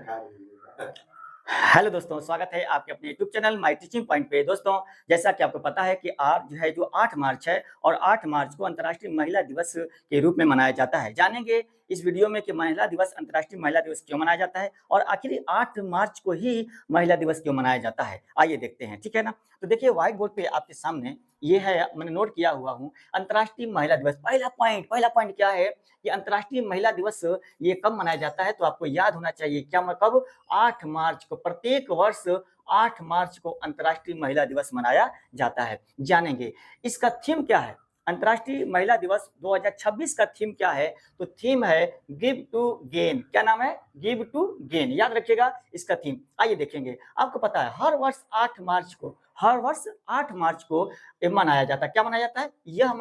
Hello दोस्तों, स्वागत है आपके अपने YouTube channel my teaching point पे। दोस्तों, जैसा कि आपको पता है कि आज जो 8 मार्च है और 8 मार्च को अंतर्राष्ट्रीय महिला दिवस के रूप में मनाया जाता है। जानेंगे इस वीडियो में कि महिला दिवस अंतर्राष्ट्रीय महिला दिवस क्यों मनाया जाता है और आखिर 8 मार्च को ही महिला दिवस क्यों मनाया जाता है। आइए देखते हैं, ठीक है ना? तो देखिए व्हाइट बोर्ड पे आपके सामने ये है, मैंने नोट किया हुआ हूँ अंतर्राष्ट्रीय महिला दिवस। पहला पॉइंट क्या है कि अंतर्राष्ट्रीय महिला दिवस ये कब मनाया जाता है, तो आपको याद होना चाहिए क्या कब 8 मार्च को। प्रत्येक वर्ष 8 मार्च को अंतर्राष्ट्रीय महिला दिवस मनाया जाता है। जानेंगे इसका थीम क्या है। अंतर्राष्ट्रीय महिला दिवस 2026 का थीम क्या है, तो थीम है गिव टू गेन। क्या नाम है? Give to gain. याद रखिएगा इसका थीम। आइए देखेंगे। आपको पता है हर वर्ष 8 मार्च को ये मनाया जाता है। क्या मनाया जाता है? यह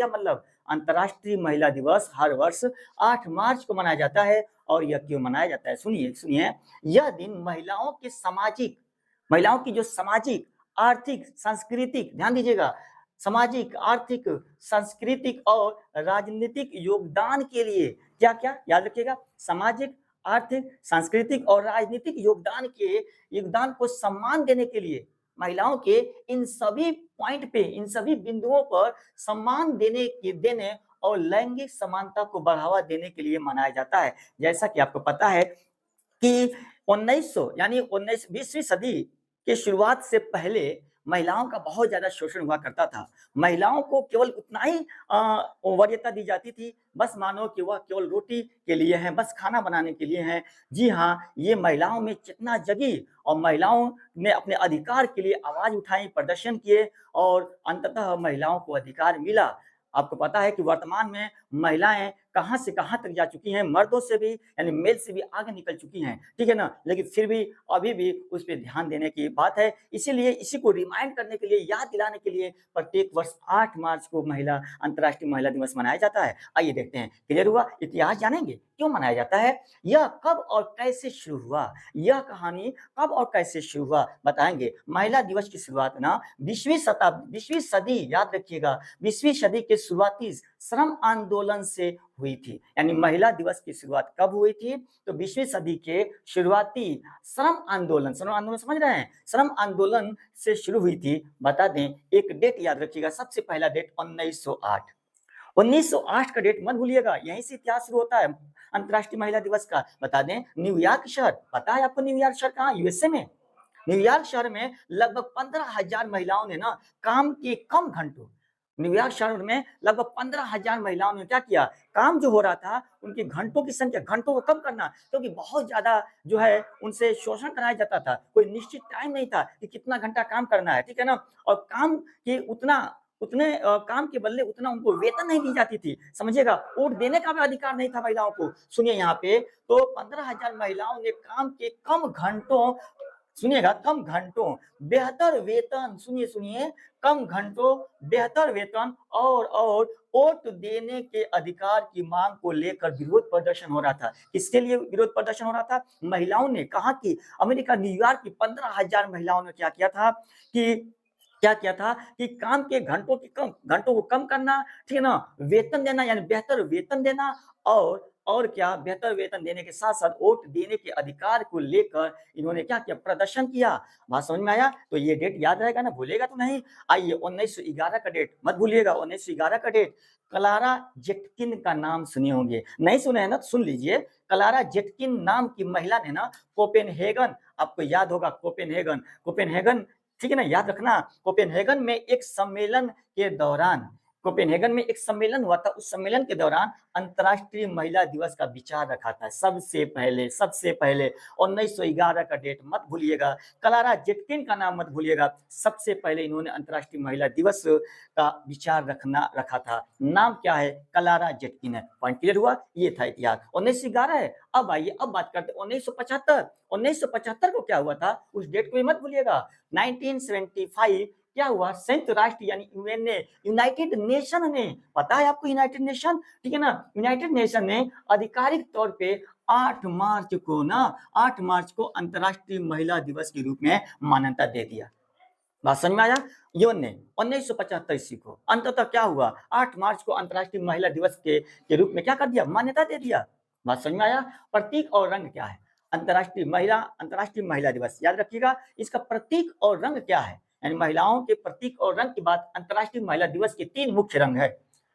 मतलब अंतर्राष्ट्रीय महिला दिवस हर वर्ष 8 मार्च को मनाया जाता है। और यह क्यों मनाया जाता है, सुनिए। यह दिन महिलाओं की जो सामाजिक, आर्थिक, सांस्कृतिक, ध्यान दीजिएगा, सामाजिक, आर्थिक, सांस्कृतिक और राजनीतिक योगदान के लिए क्या याद रखिएगा, सामाजिक, आर्थिक, सांस्कृतिक और राजनीतिक योगदान को सम्मान देने के लिए महिलाओं के इन सभी पॉइंट पे, इन सभी बिंदुओं पर सम्मान देने और लैंगिक समानता को बढ़ावा देने के लिए मनाया जाता है। जैसा कि आपको पता है कि 1900 यानी 20वीं सदी के शुरुआत से पहले महिलाओं का बहुत ज्यादा शोषण हुआ करता था। महिलाओं को केवल उतना ही वरीयता दी जाती थी, बस मानो कि वह केवल रोटी के लिए हैं, बस खाना बनाने के लिए हैं। जी हाँ, ये महिलाओं में चेतना जगी और महिलाओं ने अपने अधिकार के लिए आवाज उठाई, प्रदर्शन किए और अंततः महिलाओं को अधिकार मिला। आपको पता है कि वर्तमान में महिलाएं कहां से कहां तक जा चुकी हैं, मर्दों से भी यानी मेल से भी आगे निकल चुकी हैं, ठीक है ना? लेकिन फिर भी अभी भी उस पर ध्यान देने की बात है। इसीलिए इसी को रिमाइंड करने के लिए, याद दिलाने के लिए प्रत्येक वर्ष 8 मार्च को अंतर्राष्ट्रीय महिला दिवस मनाया जाता है। आइए देखते हैं, क्लियर हुआ? इतिहास जानेंगे क्यों मनाया जाता है, यह कब और कैसे शुरू हुआ, यह कहानी कब और कैसे शुरू हुआ बताएंगे। महिला दिवस की शुरुआत ना 20वीं सदी, याद रखिएगा, 20वीं सदी के शुरुआती श्रम आंदोलन से हुई थी। यानी महिला दिवस की शुरुआत कब हुई थी, तो 20वीं सदी के शुरुआती श्रम आंदोलन समझ रहे हैं, श्रम आंदोलन से शुरू हुई थी। बता दें एक डेट याद रखिएगा, सबसे पहला डेट 1908। 1908 का डेट मत भूलिएगा, यहीं से इतिहास शुरू होता है अंतर्राष्ट्रीय महिला दिवस का। बता दें न्यूयॉर्क शहर, पता है आपको न्यूयॉर्क शहर कहाँ? यूएसए में। न्यूयॉर्क शहर में लगभग 15,000 महिलाओं ने ना काम के कम घंटों, न्यूयॉर्क शहर में लगभग 15,000 महिलाओं ने क्या किया, काम जो हो रहा था उनके घंटों की संख्या, घंटों को कम करना, क्योंकि बहुत ज्यादा जो है उनसे शोषण कराया जाता था। कोई निश्चित टाइम नहीं था कि कितना घंटा काम करना है, ठीक है ना? और काम के काम के बदले उतना उनको वेतन नहीं दी जाती थी। समझिएगा, वोट देने का भी अधिकार नहीं था महिलाओं को। सुनिए यहाँ पे, तो 15,000 महिलाओं ने काम के कम घंटों, सुनिएगा, कम घंटों बेहतर वेतन, सुनिए, कम घंटों बेहतर वेतन और वोट देने के अधिकार की मांग को लेकर विरोध प्रदर्शन हो रहा था। किसके लिए विरोध प्रदर्शन हो रहा था? महिलाओं ने, कहा कि अमेरिका न्यूयॉर्क की 15,000 महिलाओं ने क्या किया था कि काम के घंटों को कम करना, ठीक है ना, वेतन देना यानी बेहतर वेतन देना और क्या, बेहतर वेतन देने के साथ साथ वोट देने के अधिकार को लेकर इन्होंने क्या किया, प्रदर्शन किया। बात समझ में आया? तो ये डेट याद रहेगा ना, भूलेगा तो नहीं। आइए 1911 का डेट मत भूलिएगा, 1911 का डेट। क्लारा जेटकिन का नाम सुने होंगे, नहीं सुने हैं ना तो सुन लीजिए। क्लारा जेटकिन नाम की महिला ने ना कोपेनहेगन, आपको याद होगा कोपेनहेगन, ठीक है ना, याद रखना। कोपेनहेगन में एक सम्मेलन हुआ था। उस सम्मेलन के दौरान अंतर्राष्ट्रीय महिला दिवस का विचार रखा था सबसे पहले 1911 का डेट मत भूलिएगा। क्लारा जेटकिन का नाम मत भूलिएगा। सबसे पहले इन्होंने अंतर्राष्ट्रीय महिला दिवस का विचार रखा था। नाम क्या है? क्लारा जेटकिन है। पॉइंट क्लियर हुआ? ये था इतिहास। 1911 है। अब आइए, अब बात करते हैं 1975 को क्या हुआ था, उस डेट को भी मत भूलिएगा। 1975 क्या हुआ, संयुक्त राष्ट्र यानी यूएन ने, यूनाइटेड नेशन ने, पता है आपको यूनाइटेड नेशन, ठीक है ना, यूनाइटेड नेशन ने आधिकारिक तौर पे 8 मार्च को अंतर्राष्ट्रीय महिला दिवस के रूप में मान्यता दे दिया। बात समझ में आया? यूएन ने 1975 ईस्वी को अंततः क्या हुआ, 8 मार्च को अंतर्राष्ट्रीय महिला दिवस के रूप में क्या कर दिया, मान्यता दे दिया। बात समझ में आया? प्रतीक और रंग क्या है? अंतर्राष्ट्रीय महिला दिवस याद रखिएगा। इसका प्रतीक और रंग क्या है, यानी महिलाओं के प्रतीक और रंग की बात, अंतर्राष्ट्रीय महिला दिवस के 3 मुख्य रंग है।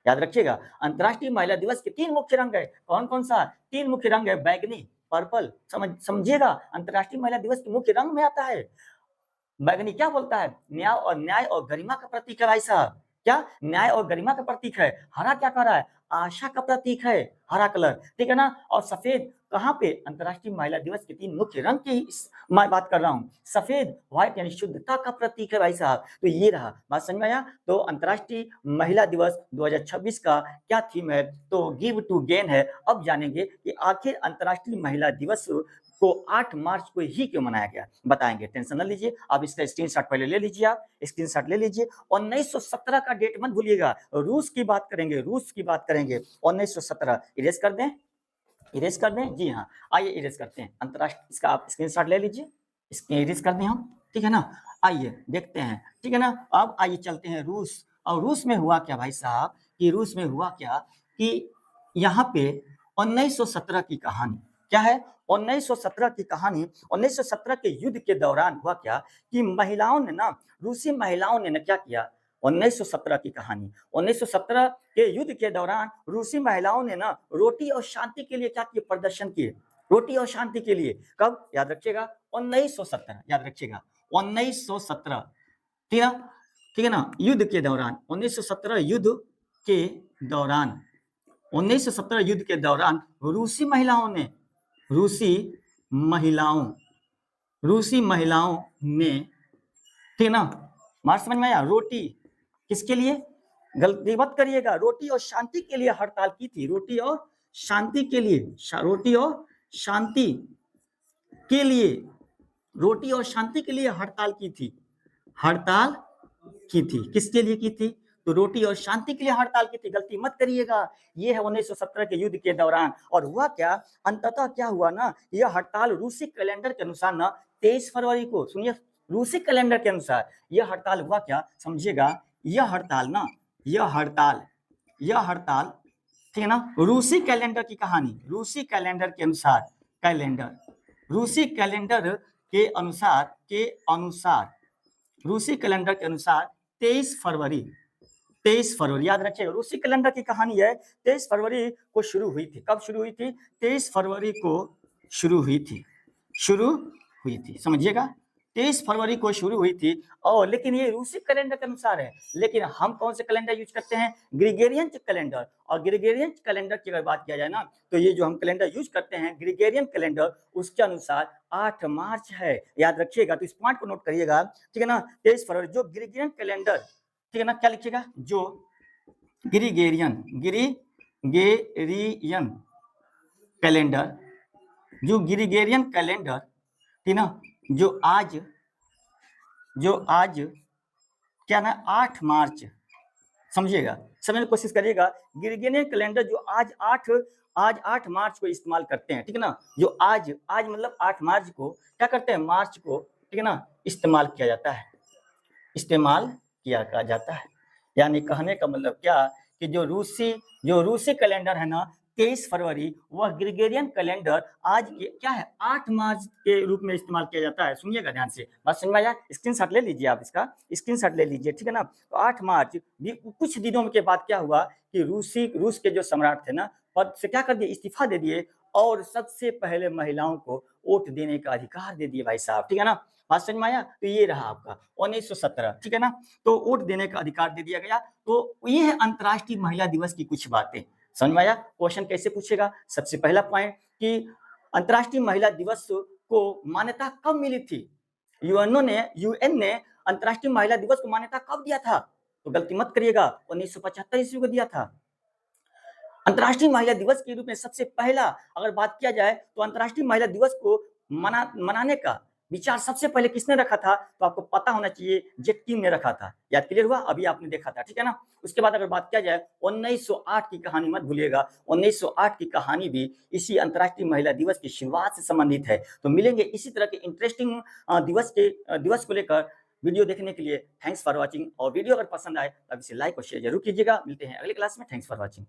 याद रखिएगा, अंतर्राष्ट्रीय महिला दिवस के 3 मुख्य रंग है। कौन कौन सा 3 मुख्य रंग है? बैगनी, पर्पल, समझिएगा, अंतर्राष्ट्रीय महिला दिवस के मुख्य रंग में आता है। बैगनी क्या बोलता है? न्याय और गरिमा का प्रतीक है भाई साहब। क्या? न्याय और गरिमा का प्रतीक है। हरा क्या कर रहा है? आशा का प्रतीक है, हरा कलर, ठीक है ना। और सफेद कहाँ पे? अंतर्राष्ट्रीय महिला दिवस के 3 मुख्य रंग की मैं बात कर रहा हूँ। सफेद, व्हाइट यानी शुद्धता का प्रतीक है भाई साहब। तो ये रहा, बात समझ में आया। तो अंतर्राष्ट्रीय महिला दिवस 2026 का क्या थीम है? तो गिव टू गेन है। अब जानेंगे कि आखिर अंतर्राष्ट्रीय महिला दिवस को 8 मार्च को ही क्यों मनाया गया, बताएंगे। टेंशन न लीजिए, आप इसका स्क्रीनशॉट पहले ले लीजिए, आप स्क्रीनशॉट ले लीजिए। 1917 का डेट मत भूलिएगा, रूस की बात करेंगे, रूस की बात करेंगे। 1917 इरेज कर दें, इरेज कर दें, जी हाँ, आइए इरेज करते हैं। अंतरराष्ट्रीय, इसका आप स्क्रीनशॉट ले लीजिए, इसके इरेज कर दें हम, ठीक है ना। आइए देखते हैं, ठीक है ना। अब आइए चलते हैं रूस। और रूस में हुआ क्या भाई साहब, कि रूस में हुआ क्या कि यहाँ पे 1917 की कहानी क्या है? 1917 की कहानी, 1917 के युद्ध के दौरान हुआ क्या कि महिलाओं ने ना, रूसी महिलाओं ने ना क्या किया? 1917 की कहानी, 1917 के युद्ध के दौरान रूसी महिलाओं ने ना रोटी और शांति के लिए क्या किए? प्रदर्शन किए, रोटी और शांति के लिए। कब? याद रखिएगा, 1917, याद रखिएगा 1917, ठीक है ना, युद्ध के दौरान, 1917 युद्ध के दौरान, 1917 युद्ध के दौरान रूसी महिलाओं ने, रूसी महिलाओं ने, ठीक है ना, मार समझ में आया, रोटी किसके लिए? गलती मत करिएगा, रोटी और शांति के लिए हड़ताल की थी, रोटी और शांति के लिए, रोटी और शांति के लिए, रोटी और शांति के लिए हड़ताल की थी, हड़ताल की थी, किसके लिए की थी? तो रोटी और शांति के लिए हड़ताल की थी, गलती मत करिएगा। ये है 1917 के युद्ध के दौरान। और हुआ क्या, अंततः क्या हुआ ना, यह हड़ताल रूसी कैलेंडर के अनुसार ना 23 फरवरी को, सुनिए, रूसी कैलेंडर के अनुसार यह हड़ताल हुआ क्या, समझिएगा। यह हड़ताल ना, यह हड़ताल, ठीक है ना, रूसी कैलेंडर की कहानी, रूसी कैलेंडर के अनुसार, रूसी कैलेंडर के अनुसार, रूसी कैलेंडर के अनुसार 23 फरवरी, याद रखिएगा, रूसी कैलेंडर की कहानी है, 23 फरवरी को शुरू हुई थी। कब शुरू हुई थी? 23 फरवरी को शुरू हुई थी, समझिएगा, 23 फरवरी को शुरू हुई थी। और लेकिन ये रूसी कैलेंडर के अनुसार है, लेकिन हम कौन से कैलेंडर यूज करते हैं? Gregorian calendar. और ग्रिगोरियन कैलेंडर की अगर बात किया जाए ना, तो ये जो हम कैलेंडर यूज करते हैं ग्रिगोरियन कैलेंडर, उसके अनुसार 8 मार्च है, याद रखिएगा। तो इस पॉइंट को नोट करिएगा, ठीक है ना। 23 फरवरी जो ग्रिगोरियन कैलेंडर, ठीक है ना, क्या लिखिएगा? जो ग्रिगोरियन कैलेंडर, जो ग्रिगोरियन कैलेंडर, ठीक ना, जो आज क्या ना 8 मार्च, समझिएगा, समझने की कोशिश करिएगा। ग्रिगोरियन कैलेंडर जो आज 8 मार्च को इस्तेमाल करते हैं, ठीक है ना, जो आज मतलब 8 मार्च को क्या करते हैं? मार्च को, ठीक है ना, इस्तेमाल किया जाता है। यानी कहने का मतलब क्या कि जो रूसी कैलेंडर है ना 23 फरवरी, वह ग्रिगोरियन कैलेंडर आज के क्या है? 8 मार्च के रूप में इस्तेमाल किया जाता है। सुनिएगा ध्यान से, बात समझ में आया? स्क्रीनशॉट ले लीजिए, आप इसका स्क्रीनशॉट ले लीजिए, ठीक है ना। तो 8 मार्च भी कुछ दिनों के बाद क्या हुआ कि रूस के जो सम्राट थे ना, पद से क्या कर दिए? इस्तीफा दे दिए, और सबसे पहले महिलाओं को वोट देने का अधिकार दे दिए भाई साहब, ठीक है ना। बात समझ में आया? तो ये रहा आपका 1917, ठीक है ना। तो वोट देने का अधिकार दे दिया गया। तो ये है अंतर्राष्ट्रीय महिला दिवस की कुछ बातें, समझ में आया? क्वेश्चन कैसे पूछेगा? सबसे पहला पॉइंट कि अंतर्राष्ट्रीय महिला दिवस को मान्यता कब मिली थी? यूएन ने अंतर्राष्ट्रीय महिला दिवस को मान्यता कब दिया था? तो गलती मत करिएगा, 1975 ईस्वी को दिया था। अंतर्राष्ट्रीय महिला दिवस के रूप में सबसे पहला अगर बात किया जाए तो अंतर्राष्ट्रीय महिला दिवस को मनाने का विचार सबसे पहले किसने रखा था? तो आपको पता होना चाहिए, जेट किम ने रखा था। याद क्लियर हुआ? अभी आपने देखा था, ठीक है ना। उसके बाद अगर बात किया जाए 1908 की कहानी मत भूलिएगा, 1908 की कहानी भी इसी अंतर्राष्ट्रीय महिला दिवस की शुरुआत से संबंधित है। तो मिलेंगे इसी तरह के इंटरेस्टिंग दिवस को लेकर वीडियो देखने के लिए। Thanks for watching. और वीडियो अगर पसंद आए तो इसे लाइक और शेयर जरूर कीजिएगा। मिलते हैं अगले क्लास में। Thanks for watching.